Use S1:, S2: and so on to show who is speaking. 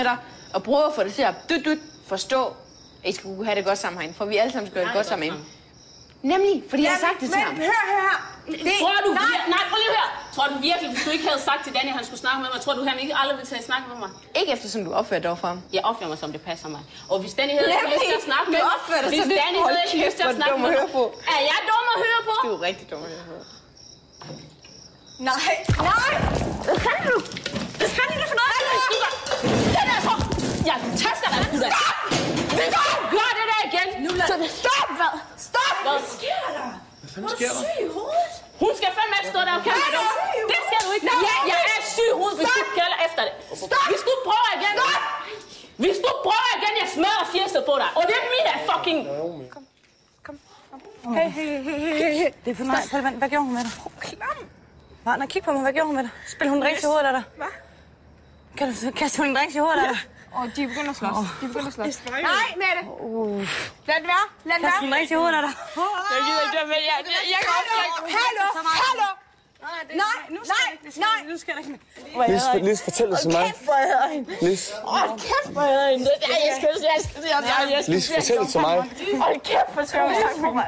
S1: med dig, og prøve at få dig til at forstå, at I skal kunne have det godt sammen herinde, for vi alle sammen skal have det godt sammen herinde. Nemlig, fordi jeg har sagt det til ham.
S2: Men hør her!
S3: Tror du nej, prøv lige at høre. Tror du virkelig, hvis du ikke havde sagt til Danny, at han skulle snakke med mig, tror du, han ikke aldrig ville tage snakke med mig?
S1: Ikke eftersom du opfører dig for ham.
S3: Jeg opfører mig, som det passer mig. Og hvis Danny havde ikke lyst til at snakke med mig, hvis Danny havde ikke lyst til at snakke med mig, er jeg dum at høre på?
S1: Du er rigtig dum at høre på.
S2: Nej!
S3: Hvad fanden du? Hvad fanden er det for noget? Den er så... Jeg taster dig, du der. Stop! Gør det der igen! Stop! Hvad? Stop! Hvad sker der?
S4: Hvad fanden sker der?
S2: Syg i hovedet!
S3: Hun skal fandme ikke stå der og kalde mig dum. Det skal du ikke. Ja, jeg er syg i hovedet, hvis du kalder efter det. Stop! Hvis du prøver igen... Stop! Hvis du prøver igen, jeg smadrer fjeset på dig. Og det er min fucking...
S1: Kom.
S2: Hey. Det er for mig. Hvad gjorde hun med dig? Klam! Varner, kig på mig. Hvad gjorde hun med dig? Spil hun en drink til hovedet af dig? Hvad? Kaste hun en drink til hovedet af dig?
S1: De begynder at slås.
S2: Nej, Mette! Lad det være. Kaste hun en drink til hovedet af dig?
S1: Jeg gider ikke det, men jeg kan også...
S2: Hallo! Nej!
S4: Lis, fortæl det til mig.
S2: Kæft, hvor jeg hedder hende.
S4: Lis,
S2: Kæft, hvor jeg hedder hende.
S4: Lis, fortæl det til mig.
S2: Hold kæft, hvor jeg hedder hende.